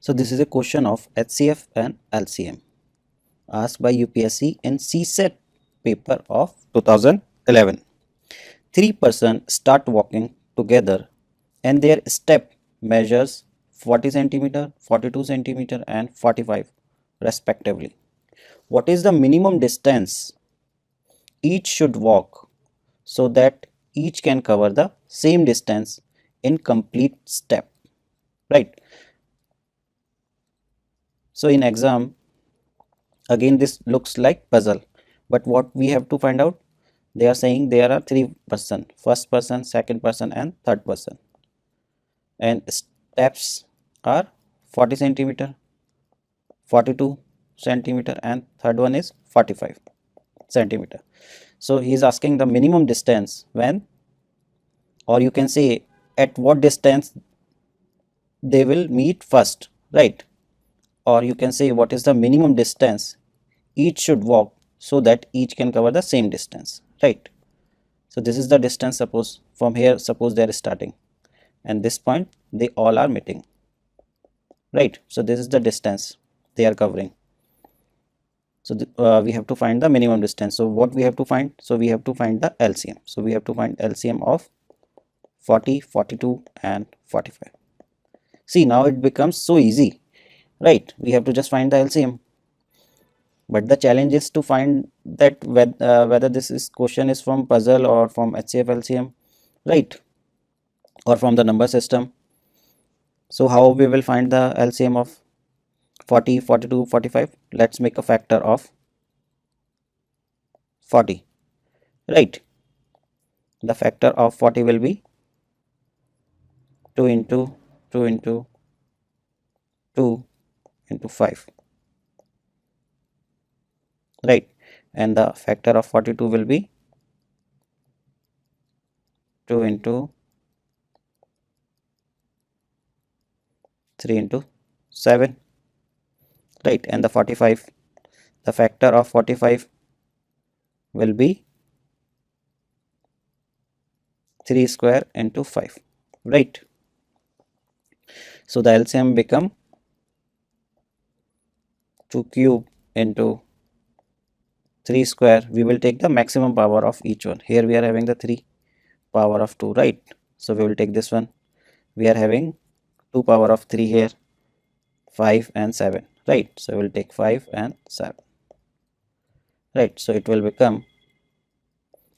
So this is a question of HCF and LCM asked by UPSC in CSAT paper of 2011. Three persons start walking together and their step measures 40 centimeter, 42 centimeter and 45 respectively. What is the minimum distance each should walk so that each can cover the same distance in complete step, right? So in exam, again this looks like puzzle, but what we have to find out, they are saying there are three person, first person, second person and third person, and steps are 40 centimeter, 42 centimeter and third one is 45 centimeter. So he is asking the minimum distance when, or you can say at what distance they will meet first, right? Or you can say what is the minimum distance each should walk so that each can cover the same distance, right? So this is the distance, suppose from here, suppose they are starting and this point they all are meeting, right? So this is the distance they are covering. So we have to find the minimum distance. So what we have to find? So we have to find the LCM. So we have to find LCM of 40, 42 and 45. See, now it becomes so easy, right? We have to just find the LCM. But the challenge is to find that whether this is question is from puzzle or from HCF LCM, right? Or from the number system. So how we will find the LCM of 40, 42, 45? Let's make a factor of 40, right? The factor of 40 will be 2 into 2 into 2 into 5, right? And the factor of 42 will be 2 into 3 into 7, right? And the 45, the factor of 45 will be 3 square into 5, right? So the LCM become 2 cube into 3 square. We will take the maximum power of each one. Here we are having the 3 power of 2, right? So we will take this one. We are having 2 power of 3 here, 5 and 7, right? So we will take 5 and 7, right? So it will become,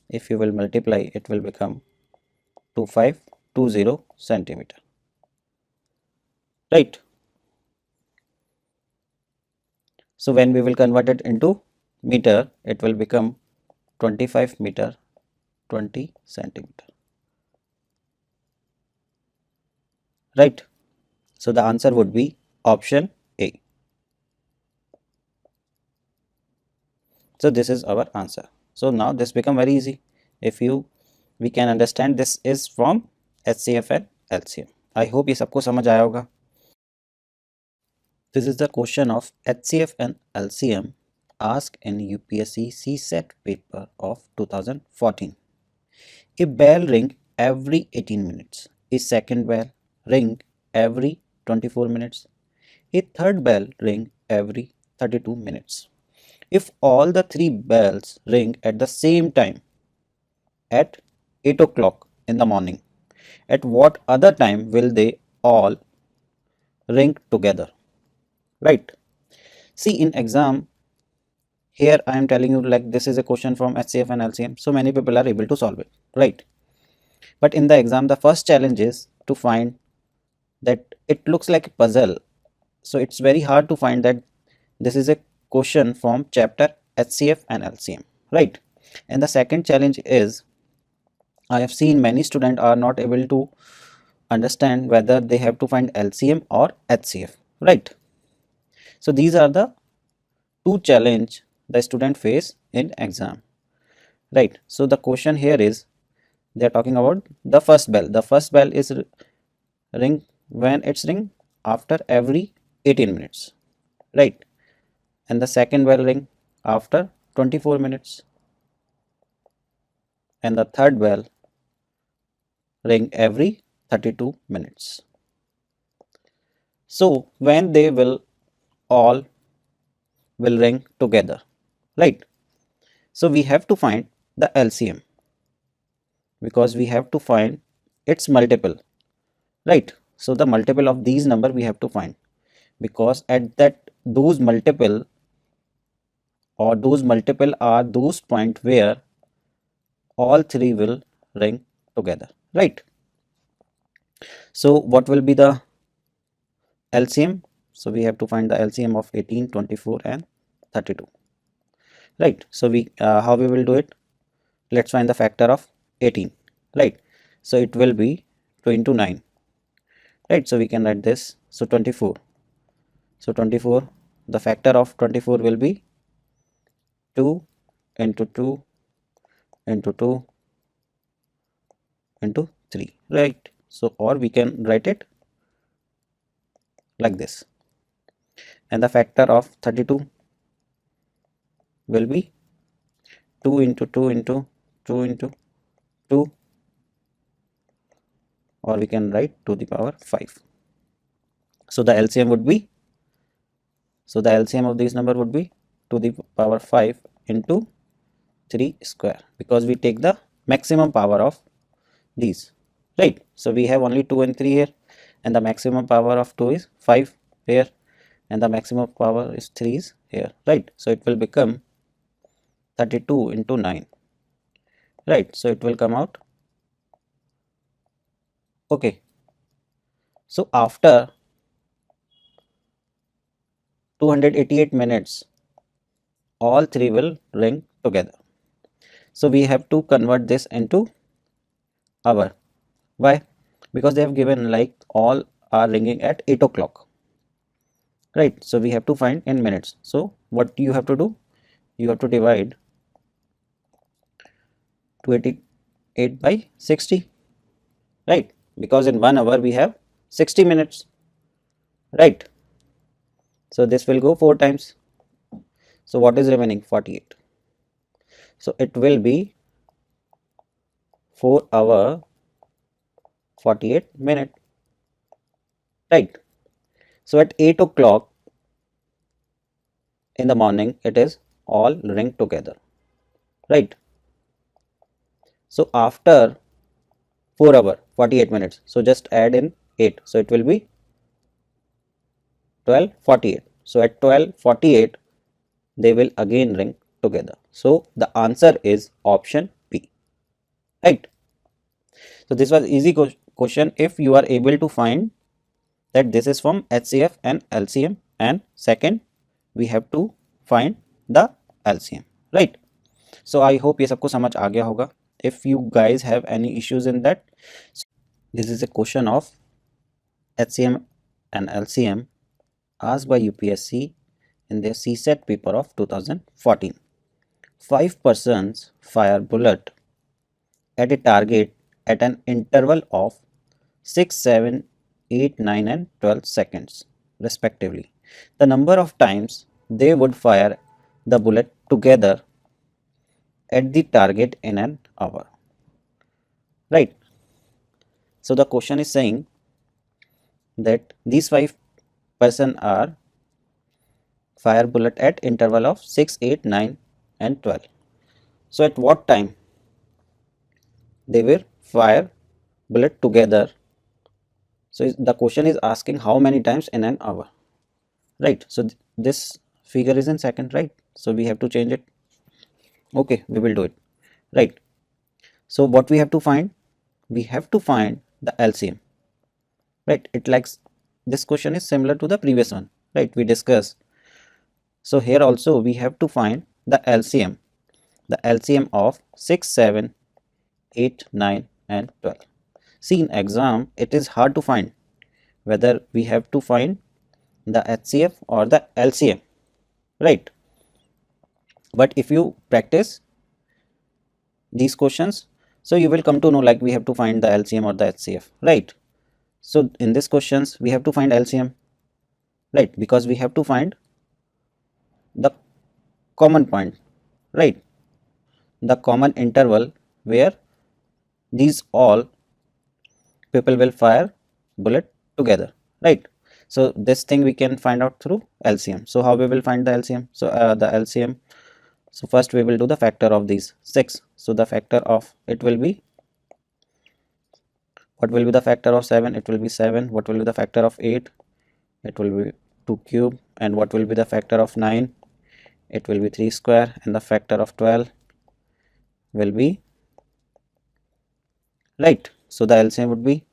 if you will multiply, it will become 2520 centimeter, right? So when we will convert it into meter, it will become 25 meter 20 centimeter, right? So the answer would be option A. So this is our answer. So now this become very easy. If we can understand this is from HCF and LCM. I hope ये सबको समझ आया होगा. This is the question of HCF and LCM asked in UPSC CSAT paper of 2014. A bell ring every 18 minutes. A second bell ring every 24 minutes. A third bell ring every 32 minutes. If all the three bells ring at the same time at 8 o'clock in the morning, at what other time will they all ring together? Right? See, in exam, here I am telling you like this is a question from HCF and LCM. So many people are able to solve it, right? But in the exam, the first challenge is to find that it looks like a puzzle. So it's very hard to find that this is a question from chapter HCF and LCM, right? And the second challenge is I have seen many students are not able to understand whether they have to find LCM or HCF, right? So these are the two challenge the student face in exam, right? So the question here is they are talking about the first bell. The first bell is ring when it's ring after every 18 minutes, right? And the second bell ring after 24 minutes, and the third bell ring every 32 minutes. So when they will all will ring together, right? So we have to find the LCM, because we have to find its multiple, right? So the multiple of these number we have to find, because at that those multiple are those point where all three will ring together, right? So what will be the LCM? So we have to find the LCM of 18, 24 and 32, right? So we how we will do it? Let's find the factor of 18, right? So it will be 2 into 9, right? So we can write this. So 24. So 24, the factor of 24 will be 2 into 2 into 2 into 3, right? So or we can write it like this. And the factor of 32 will be 2 into 2 into 2 into 2, or we can write to the power 5. So the LCM would be, so the LCM of this number would be to the power 5 into 3 square, because we take the maximum power of these, right? So we have only 2 and 3 here, and the maximum power of 2 is 5 here, and the maximum power is 3 is here, right? So it will become 32 into 9, right? So it will come out. Okay, so after 288 minutes all three will ring together. So we have to convert this into hour. Why? Because they have given like all are ringing at 8 o'clock, right? So we have to find in minutes. So what you have to do? You have to divide 288 by 60, right? Because in 1 hour we have 60 minutes, right? So this will go 4 times. So what is remaining? 48. So it will be 4 hour 48 minute, right? So at 8 o'clock in the morning it is all ring together, right? So after 4 hour 48 minutes, so just add in 8, so it will be 12:48. So at 12:48 they will again ring together. So the answer is option B, right? So this was easy question if you are able to find that this is from HCF and LCM, and second we have to find the LCM, right? So I hope ये सबको समझ आ गया होगा. If you guys have any issues in that, this is a question of HCM and LCM asked by UPSC in their CSAT paper of 2014. 5 persons fire bullet at a target at an interval of 6, 7, 8, 9 and 12 seconds respectively. The number of times they would fire the bullet together at the target in an hour, right? So the question is saying that these 5 persons are fire bullet at interval of 6, 8, 9 and 12. So at what time they will fire bullet together? So the question is asking how many times in an hour, right? So this figure is in second, right? So we have to change it. Okay, we will do it, right? So what we have to find? We have to find the LCM, right? It likes, this question is similar to the previous one, right? We discussed. So here also we have to find the LCM, of 6, 7, 8, 9 and 12. See, in exam it is hard to find whether we have to find the HCF or the LCM, right? But if you practice these questions, so you will come to know like we have to find the LCM or the HCF, right? So in this questions we have to find LCM, right? Because we have to find the common point, right? The common interval where these all people will fire bullet together, right? So this thing we can find out through LCM. So how we will find the LCM? So the LCM, so first we will do the factor of these 6. So the factor of it will be, what will be the factor of 7? It will be 7. What will be the factor of 8? It will be 2 cube. And what will be the factor of 9? It will be 3 square. And the factor of 12 will be, right. So the LCM would be,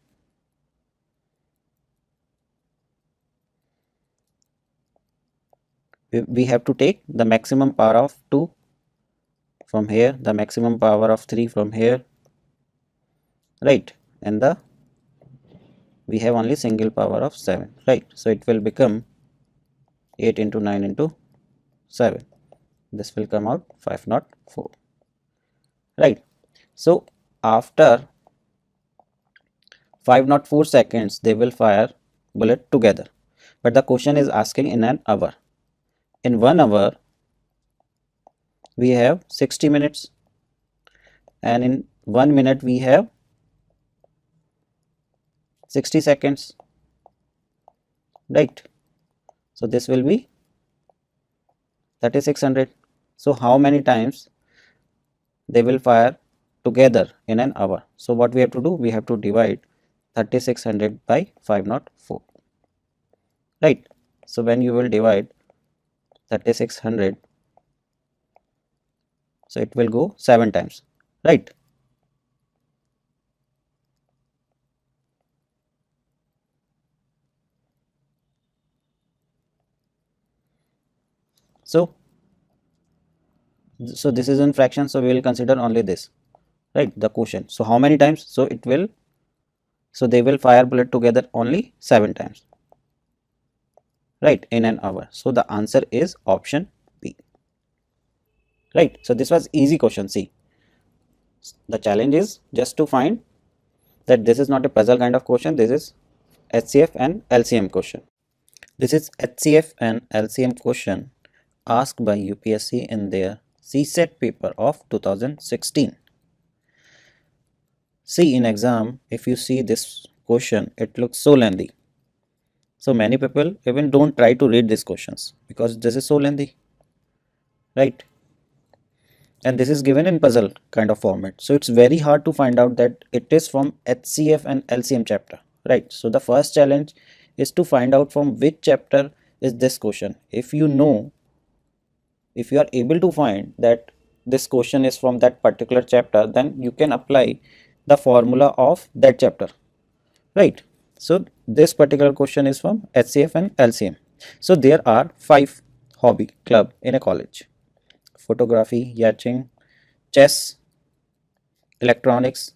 we have to take the maximum power of 2 from here, the maximum power of 3 from here, right, and the we have only single power of 7, right. So it will become 8 into 9 into 7. This will come out 504, right. So after 504 seconds they will fire bullet together, but the question is asking in an hour. In 1 hour we have 60 minutes, and in 1 minute we have 60 seconds, right. So this will be 3600. So how many times they will fire together in an hour? So what we have to do, we have to divide 3600 by 504, right. So when you will divide 3600, so it will go 7 times, right. So this is in fraction, so we will consider only this, right, the quotient. So how many times? So it will, so they will fire bullet together only 7 times, right, in an hour. So the answer is option B, right. So this was easy question. See, the challenge is just to find that this is not a puzzle kind of question, this is HCF and LCM question. This is HCF and LCM question asked by UPSC in their CSAT paper of 2016. See, in exam, if you see this question, it looks so lengthy. So many people even don't try to read these questions because this is so lengthy, right? And this is given in puzzle kind of format. So it's very hard to find out that it is from HCF and LCM chapter, right? So the first challenge is to find out from which chapter is this question. If you know, if you are able to find that this question is from that particular chapter, then you can apply the formula of that chapter, right? So this particular question is from HCF and LCM. So there are 5 hobby club in a college: photography, yachting, chess, electronics,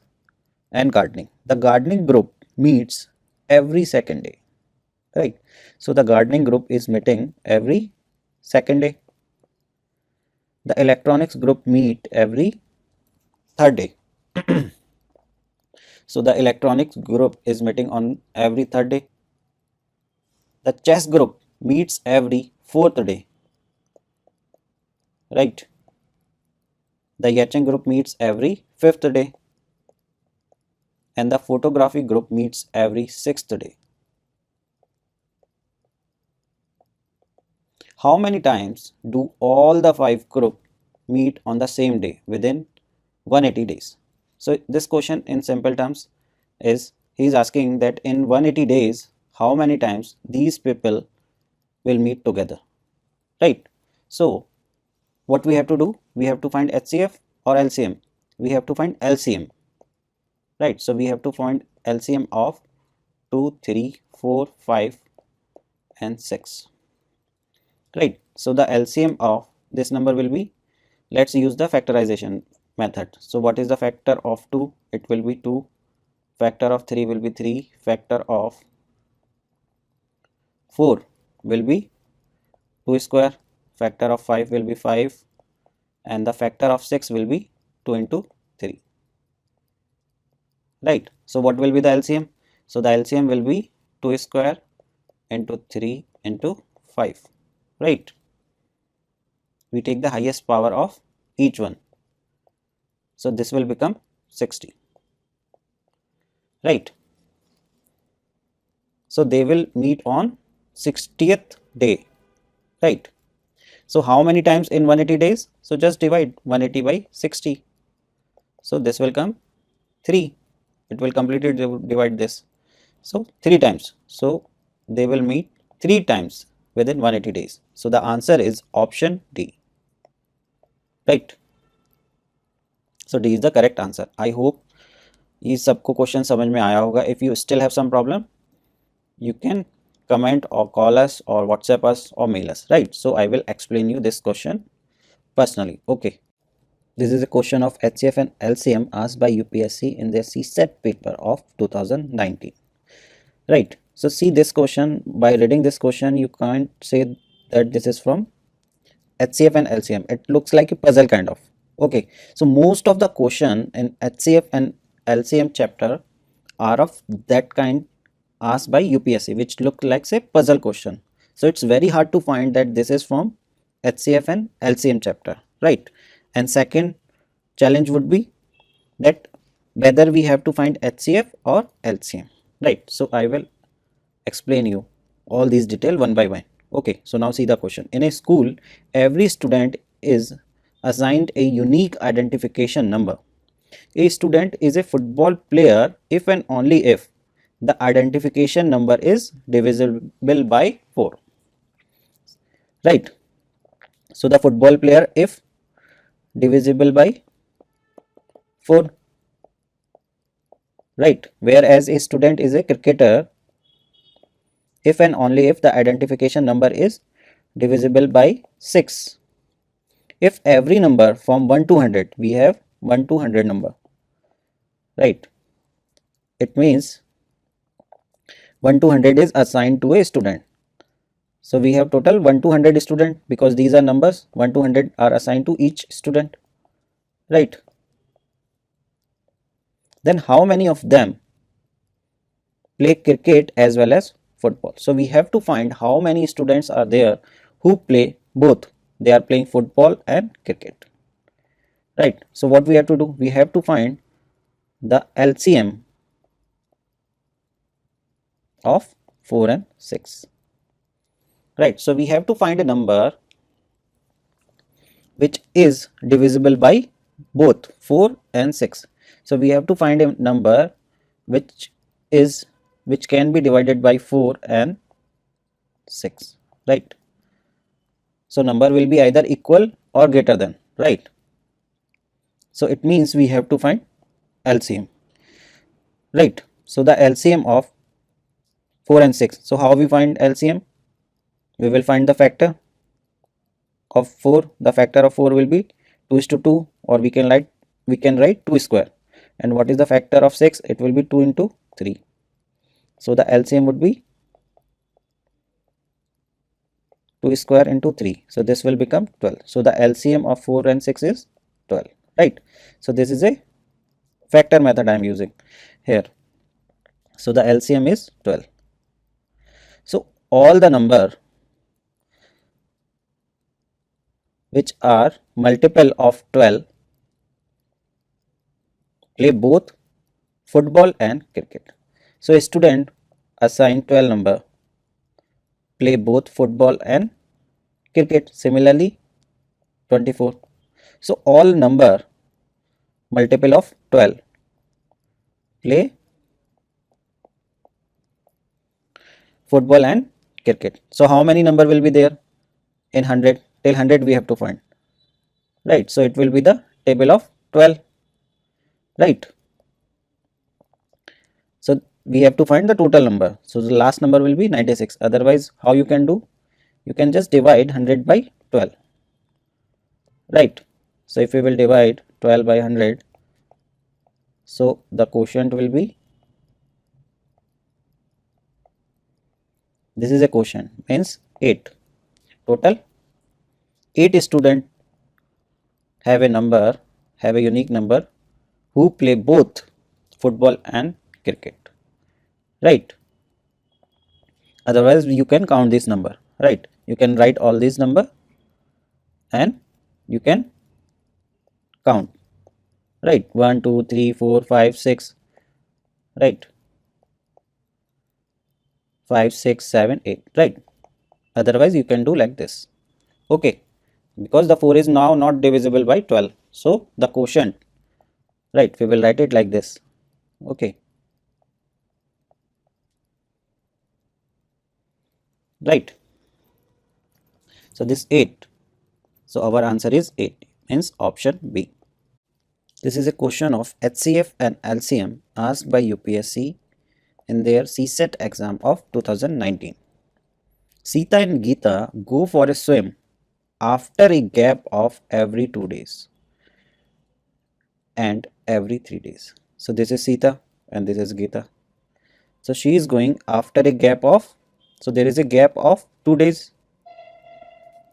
and gardening. The gardening group meets every second day, right? So the gardening group is meeting every second day. The electronics group meet every third day. So the electronics group is meeting on every third day. The chess group meets every fourth day, right? The yachting group meets every fifth day, and the photography group meets every sixth day. How many times do all the 5 group meet on the same day within 180 days? So this question in simple terms is, he is asking that in 180 days, how many times these people will meet together, right? So what we have to do, we have to find HCF or LCM. We have to find LCM, right? So we have to find LCM of 2, 3, 4, 5 and 6, right? So the LCM of this number will be, let's use the factorization method. So what is the factor of 2? It will be 2. Factor of 3 will be 3. Factor of 4 will be 2 square. Factor of 5 will be 5. And the factor of 6 will be 2 into 3. Right. So what will be the LCM? So the LCM will be 2 square into 3 into 5. Right. We take the highest power of each one. So this will become 60. Right. So they will meet on 60th day, right? So how many times in 180 days? So just divide 180 by 60. So this will come 3. It will completely divide this. So 3 times. So they will meet 3 times within 180 days. So the answer is option D, right? So D is the correct answer. I hope ये सबको question समझ में आया होगा. If you still have some problem, you can comment or call us or WhatsApp us or mail us, right? So I will explain you this question personally. Okay, this is a question of HCF and LCM asked by UPSC in their CSAT paper of 2019, right? So see this question. By reading this question, you can't say that this is from HCF and LCM. It looks like a puzzle kind of. Okay, so most of the question in HCF and LCM chapter are of that kind asked by UPSC, which look like a puzzle question. So it's very hard to find that this is from HCF and LCM chapter, right? And second challenge would be that whether we have to find HCF or LCM, right? So I will explain you all these detail one by one. Okay, so now see the question. In a school, every student is assigned a unique identification number. A student is a football player if and only if the identification number is divisible by 4, right? So the football player if divisible by 4, right? Whereas a student is a cricketer if and only if the identification number is divisible by 6. If every number from 1 to 100, we have 1 to 100 number, right? It means 1 to 100 is assigned to a student. So we have total 1 to 100 student because these are numbers. 1 to 100 are assigned to each student, right? Then how many of them play cricket as well as football? So we have to find how many students are there who play both. They are playing football and cricket, right? So what we have to do? We have to find the LCM of 4 and 6, right? So we have to find a number which is divisible by both 4 and 6. So we have to find a number which can be divided by 4 and 6, right? So number will be either equal or greater than, right? So it means we have to find LCM, right? So the LCM of 4 and 6. So how we find LCM? We will find the factor of 4. The factor of 4 will be 2 is to 2, or we can write 2 square. And what is the factor of 6? It will be 2 into 3. So the LCM would be 2 square into 3. So this will become 12. So the LCM of 4 and 6 is 12, right? So this is a factor method I am using here. So the LCM is 12. So all the number which are multiple of 12 play both football and cricket. So a student assigned 12 number play both football and cricket. Similarly 24. So all number multiple of 12 play football and cricket. So how many number will be there in 100? Till 100 we have to find, right? So it will be the table of 12, right? So we have to find the total number. So the last number will be 96. Otherwise how you can do? You can just divide 100 by 12, right? So if we will divide 12 by 100, so the quotient will be, this is a quotient, means 8. Total 8 students have a unique number who play both football and cricket, right? Otherwise you can count this number, right? You can write all these number and you can count, right? 1 2 3 4 5 6, right? 5, 6, 7, 8, right? Otherwise you can do like this. Okay, because the 4 is now not divisible by 12, so the quotient, right, we will write it like this. Okay, right, so this 8, so our answer is 8, means option B. This is a question of HCF and LCM asked by UPSC in their CSAT exam of 2019. Sita and Geeta go for a swim after a gap of every 2 days and every 3 days. So this is Sita and this is Geeta. So she is going after a gap of, so there is a gap of 2 days.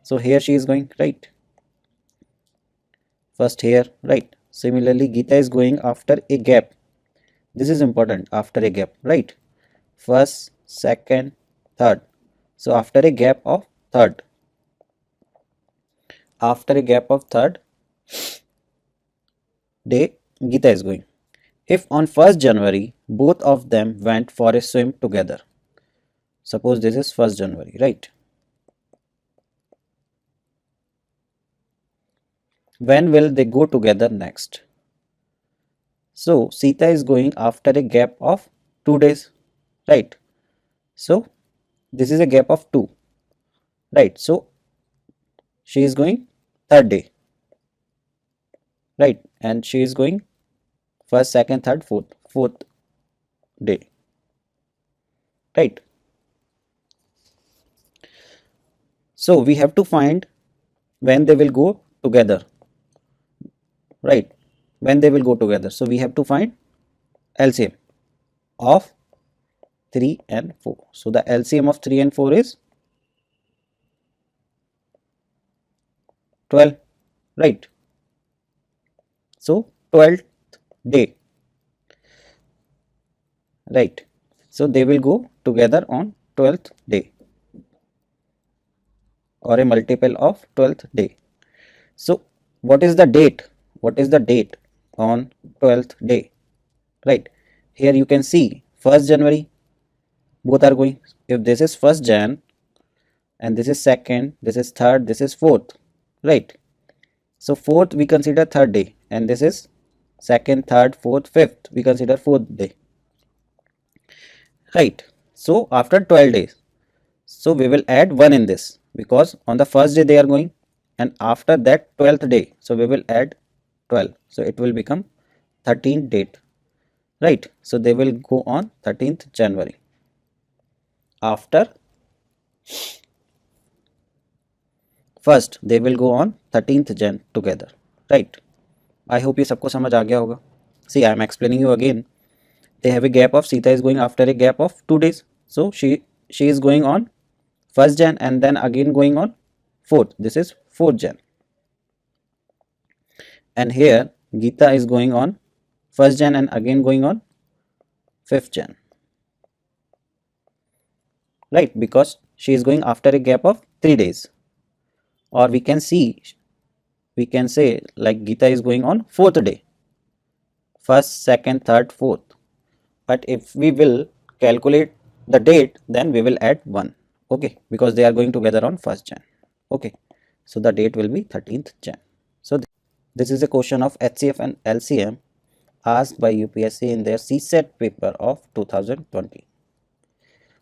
So here she is going, right? First here, right? Similarly, Geeta is going after a gap. This is important, after a gap, right? First, second, third. So after a gap of third. After a gap of third day, Geeta is going. If on 1st January, both of them went for a swim together. Suppose this is 1st January, right? When will they go together next? So Sita is going after a gap of 2 days, right? So this is a gap of 2, right? So she is going 3rd day, right? And she is going 1st, 2nd, 3rd, 4th day, right? So we have to find when they will go together, right? When they will go together. So we have to find LCM of 3 and 4. So the LCM of 3 and 4 is 12, right? So 12th day, right? So they will go together on 12th day or a multiple of 12th day. So what is the date? What is the date on 12th day, right? Here you can see 1st January, both are going. If this is 1st Jan and this is 2nd, this is 3rd, this is 4th, right? So 4th we consider 3rd day and this is 2nd, 3rd, 4th, 5th we consider 4th day, right? So after 12 days, so we will add 1 in this because on the 1st day they are going and after that 12th day, so we will add 12, so it will become 13th date, right? So they will go on 13th January. After first they will go on 13th Jan together, right? I hope ये सबको समझ आ गया होगा. See, I am explaining you again. They have a gap of, Sita is going after a gap of 2 days. So she is going on 1st Jan and then again going on 4th. This is 4th Jan. And here Geeta is going on 1st Jan and again going on 5th Jan. Right, because she is going after a gap of 3 days. Or we can say like Geeta is going on 4th day. 1st, 2nd, 3rd, 4th. But if we will calculate the date, then we will add 1. Okay, because they are going together on 1st Jan. Okay, so the date will be 13th Jan. So this is a question of HCF and LCM asked by UPSC in their CSAT paper of 2020.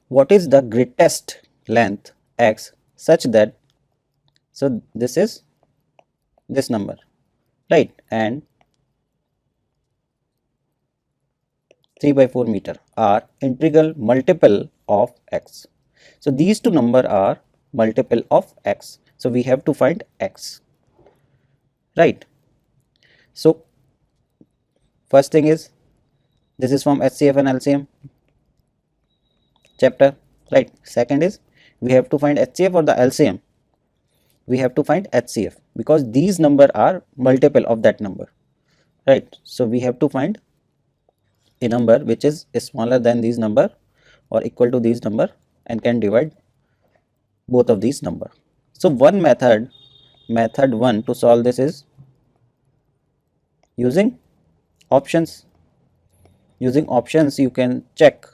What is the greatest length x such that, so this is this number, right? And 3/4 meter are integral multiple of x. So these two numbers are multiple of x. So we have to find x, right? So first thing is, this is from HCF and LCM chapter, right? Second is, we have to find HCF or the LCM. We have to find HCF because these numbers are multiple of that number, right? So we have to find a number which is smaller than these number or equal to these number and can divide both of these number. So one method 1 to solve this is using options. Using options you can check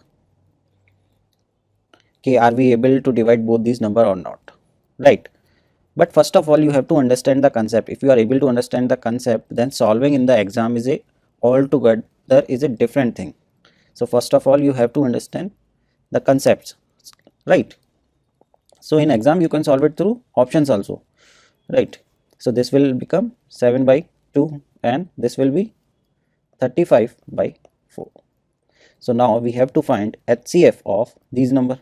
okay, are we able to divide both these number or not, right? But first of all, you have to understand the concept. If you are able to understand the concept, then solving in the exam is a altogether is a different thing. So first of all, you have to understand the concepts, right? So in exam you can solve it through options also, right? So this will become 7 by 2 and this will be 35 by 4. So now we have to find HCF of these number,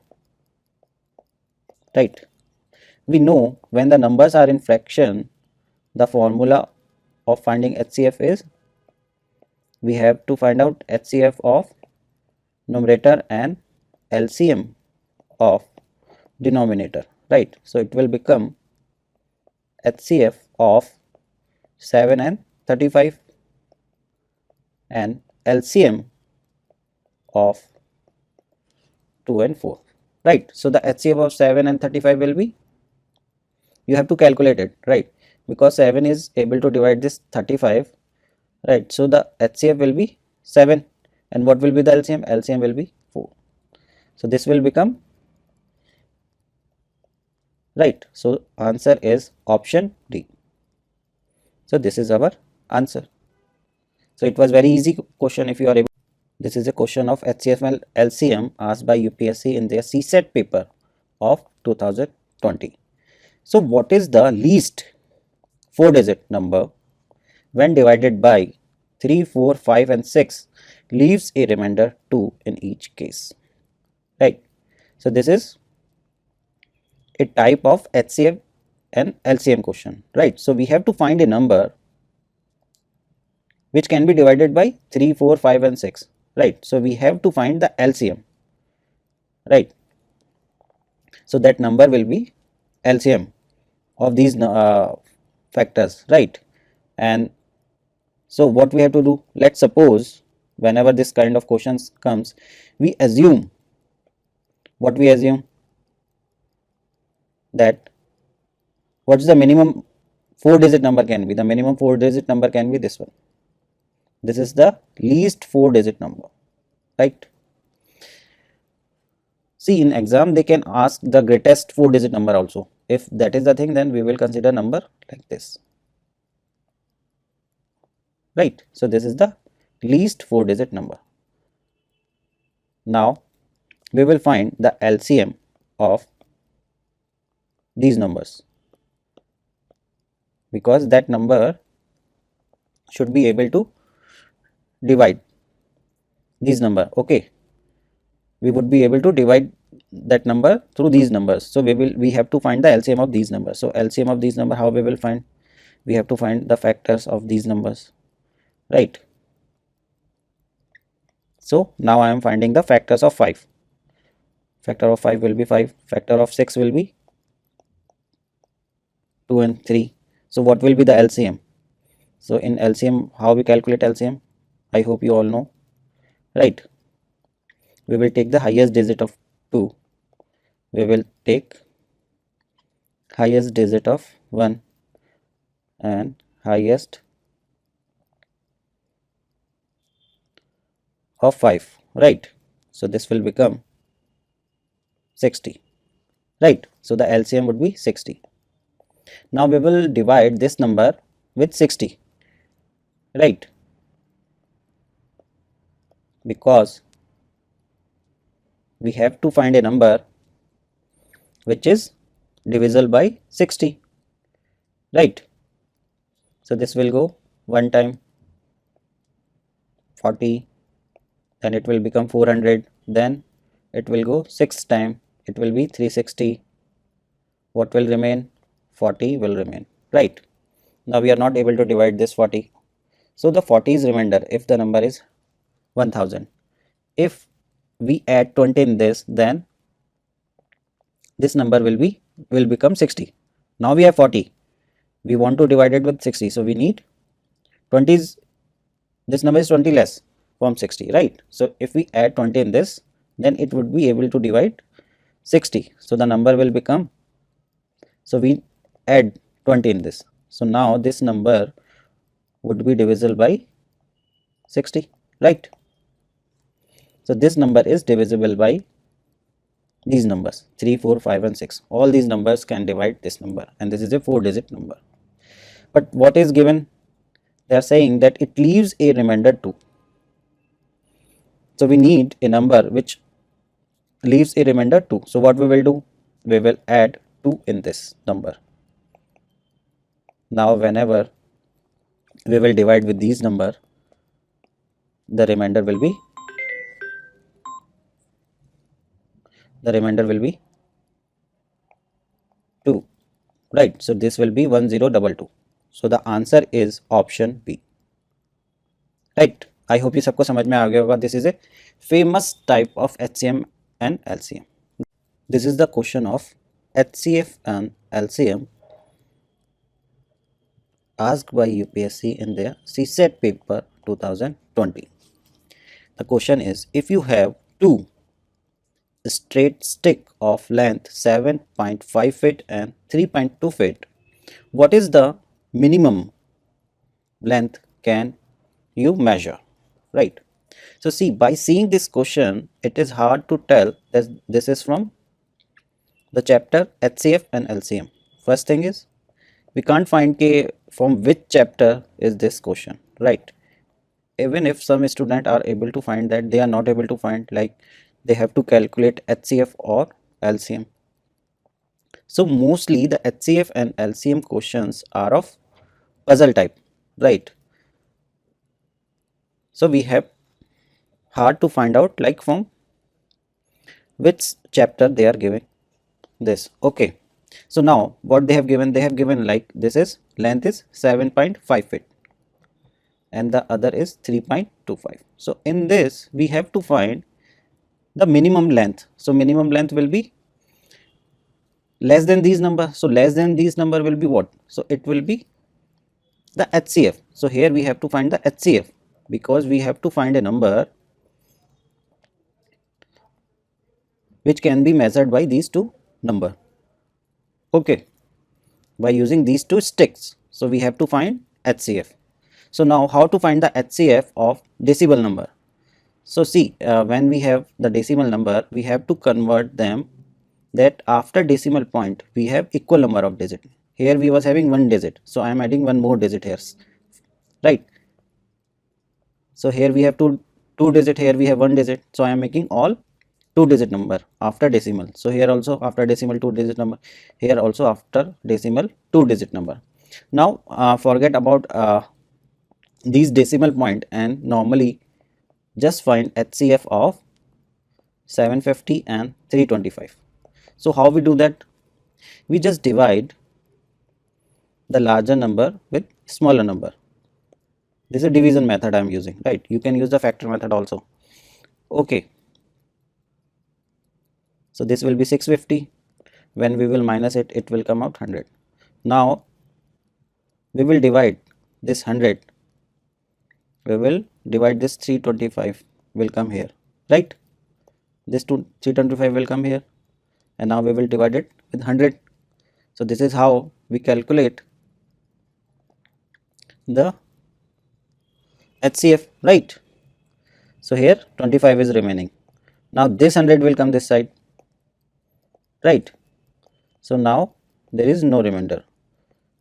right? We know when the numbers are in fraction, the formula of finding HCF is, we have to find out HCF of numerator and LCM of denominator, right? So it will become HCF of 7 and 35 and LCM of 2 and 4, right? So the HCF of 7 and 35 will be, you have to calculate it, right? Because 7 is able to divide this 35, right? So the HCF will be 7 and what will be the LCM? LCM will be 4. So this will become, right? So answer is option D. So this is our answer. So it was very easy question if you are able. This is a question of HCF LCM asked by UPSC in their CSAT paper of 2020. So what is the least 4-digit number when divided by 3, 4, 5 and 6 leaves a remainder 2 in each case, right? So this is a type of HCF and LCM question, right? So we have to find a number which can be divided by 3, 4, 5 and 6, right? So we have to find the LCM, right? So that number will be LCM of these factors, right? And so what we have to do, let's suppose whenever this kind of questions comes, we assume, what we assume, that what is the minimum 4-digit number can be, the minimum 4-digit number can be this one. This is the least 4-digit number, right? See, in exam they can ask the greatest 4-digit number also. If that is the thing, then we will consider number like this, right? So this is the least 4-digit number. Now we will find the LCM of these numbers, because that number should be able to divide these number, okay? We would be able to divide that number through these numbers. So we have to find the LCM of these numbers. So LCM of these number, how we will find? We have to find the factors of these numbers, right? So now I am finding the factors of 5. Factor of 5 will be 5. Factor of 6 will be 2 and 3. So what will be the LCM? So in LCM, how we calculate LCM? I hope you all know, right? We will take the highest digit of 2. We will take highest digit of 1 and highest of 5, right? So this will become 60, right? So the LCM would be 60. Now we will divide this number with 60, right? Because we have to find a number which is divisible by 60, right? So this will go 1 time 40, then it will become 400, then it will go 6 time, it will be 360. What will remain? 40 will remain, right? Now we are not able to divide this 40, so the 40 is remainder if the number is 1000. If we add 20 in this, then this number will become 60. Now we have 40, we want to divide it with 60, so we need 20 is, this number is 20 less from 60, right? So if we add 20 in this, then it would be able to divide 60, so the number will become, so we add 20 in this, so now this number would be divisible by 60, right? So this number is divisible by these numbers 3, 4, 5 and 6. All these numbers can divide this number, and this is a 4-digit number. But what is given? They are saying that it leaves a remainder 2. So we need a number which leaves a remainder 2. So what we will do? We will add 2 in this number. Now whenever we will divide with these number, the remainder will be 2, right? So this will be 1022. So the answer is option B, right? I hope you सबको समझ में आ गया होगा. This is a famous type of HCM and LCM. This is the question of HCF and LCM asked by UPSC in their CSAT paper 2020. The question is, if you have two straight stick of length 7.5 feet and 3.2 feet, what is the minimum length can you measure, right? So see, by seeing this question, it is hard to tell that this is from the chapter HCF and LCM. First thing is, we can't find from which chapter is this question, right? Even if some students are able to find that, they are not able to find, like they have to calculate HCF or LCM. So mostly the HCF and LCM questions are of puzzle type, right? So we have hard to find out like from which chapter they are giving this. Okay, so now what they have given, like this is length is 7.5 feet and the other is 3.25. So in this we have to find the minimum length. So minimum length will be less than these number. So less than these number will be what? So it will be the HCF. So here we have to find the HCF because we have to find a number which can be measured by these two number. Okay, by using these two sticks. So we have to find HCF. So now how to find the HCF of decimal number? So see, when we have the decimal number, we have to convert them that after decimal point we have equal number of digit. Here we was having one digit, so I am adding one more digit here, right? So here we have two digit, here we have one digit, so I am making all 2-digit number after decimal. So here also after decimal 2-digit number, here also after decimal 2-digit number. Now forget about these decimal point and normally just find HCF of 750 and 325. So how we do that? We just divide the larger number with smaller number. This is a division method I am using, right? You can use the factor method also. Okay, so this will be 650. When we will minus it, it will come out 100. Now we will divide this 100. We will divide this 325 will come here, right? This 325 will come here, and now we will divide it with 100. So this is how we calculate the HCF, right? So here 25 is remaining. Now this 100 will come this side, right? So now there is no remainder.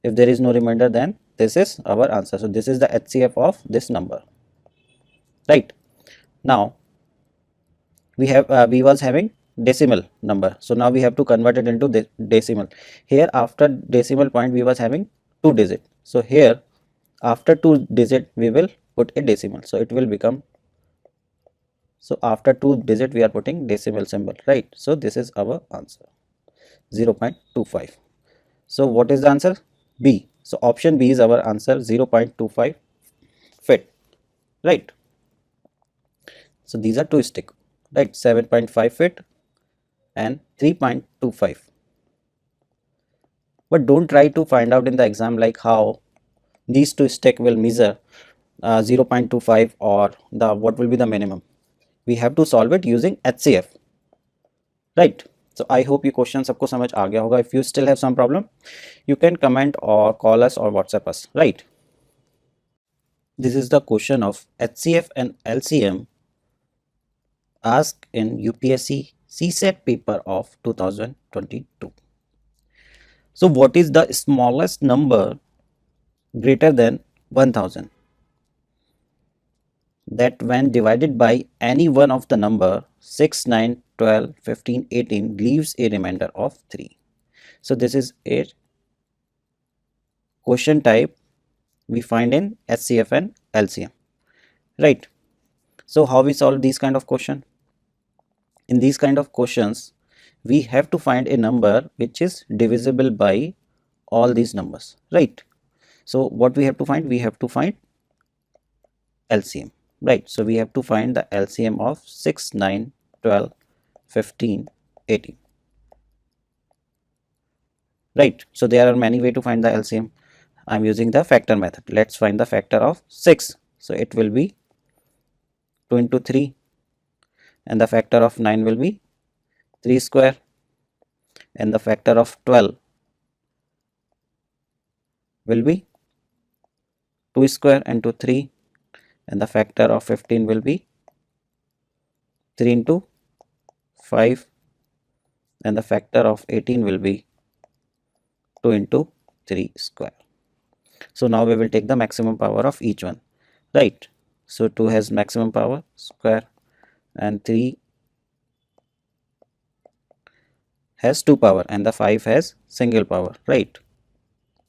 If there is no remainder, then this is our answer. So this is the HCF of this number, right? Now we have we was having decimal number, so now we have to convert it into decimal. Here after decimal point we was having 2 digit, so here after 2 digit we will put a decimal, so it will become, so after 2 digit we are putting decimal symbol, right? So this is our answer, 0.25. So what is the answer? B. So option B is our answer, 0.25 feet, right? So these are two stick, right? 7.5 feet and 3.25. But don't try to find out in the exam like how these two stick will measure 0.25 or the what will be the minimum. We have to solve it using HCF, right? So I hope ये question सबको समझ आ गया होगा. If you still have some problem, you can comment or call us or WhatsApp us, right? This is the question of HCF and LCM asked in UPSC CSAT paper of 2022. So what is the smallest number greater than 1000 that when divided by any one of the number 6, 9, 12, 15, 18 leaves a remainder of 3. So this is a question type we find in HCF and LCM, right? So how we solve these kind of question? In these kind of questions, we have to find a number which is divisible by all these numbers, right? So what we have to find? We have to find LCM, right? So we have to find the LCM of 6, 9, 12, 15, 18, right? So there are many ways to find the LCM. I'm using the factor method. Let's find the factor of 6. So it will be 2 into 3, and the factor of 9 will be 3 square, and the factor of 12 will be 2 square into 3, and the factor of 15 will be 3 into 5, and the factor of 18 will be 2 into 3 square. So now we will take the maximum power of each one, right? So 2 has maximum power square, and 3 has 2 power, and the 5 has single power, right?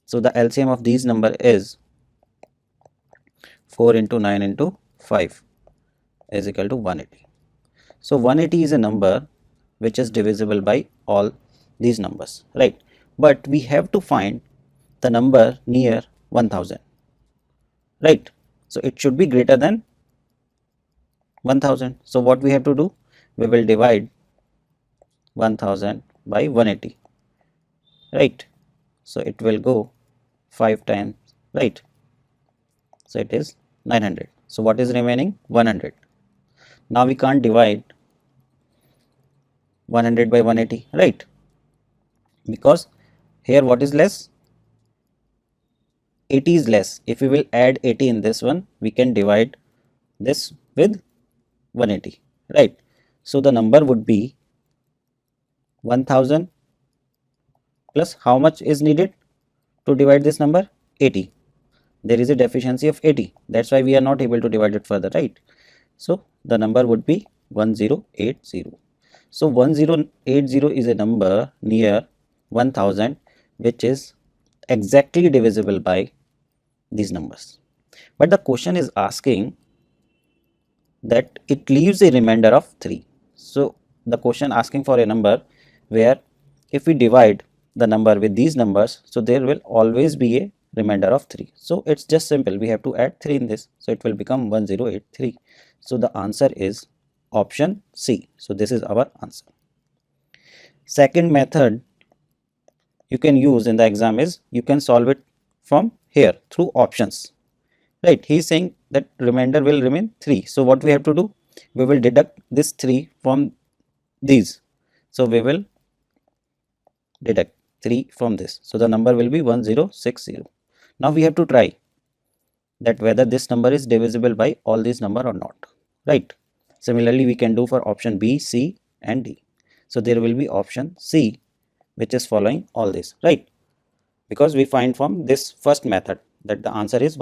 So the LCM of these number is 4 into 9 into 5 is equal to 180. So 180 is a number which is divisible by all these numbers, right? But we have to find the number near 1000, right? So it should be greater than 1000. So what we have to do? We will divide 1000 by 180, right? So it will go 5 times, right? So it is 900. So what is remaining? 100. Now we can't divide 100 by 180, right? Because here what is less? 80 is less. If we will add 80 in this one, we can divide this with 180, right? So the number would be 1000 plus how much is needed to divide this number? 80. There is a deficiency of 80. That's why we are not able to divide it further, right? So the number would be 1080. So 1080 is a number near 1000 which is exactly divisible by these numbers. But the question is asking that it leaves a remainder of 3. So the question asking for a number where if we divide the number with these numbers, so there will always be a remainder of 3. So it's just simple. We have to add 3 in this. So it will become 1083. So the answer is option C. So this is our answer. Second method you can use in the exam is you can solve it from here through options, right? He is saying that remainder will remain 3. So what we have to do? We will deduct this 3 from these. So we will deduct 3 from this. So the number will be 1060. Now we have to try that whether this number is divisible by all these number or not, right? Similarly, we can do for option B, C and D. So there will be option C which is following all this, right? Because we find from this first method that the answer is 1.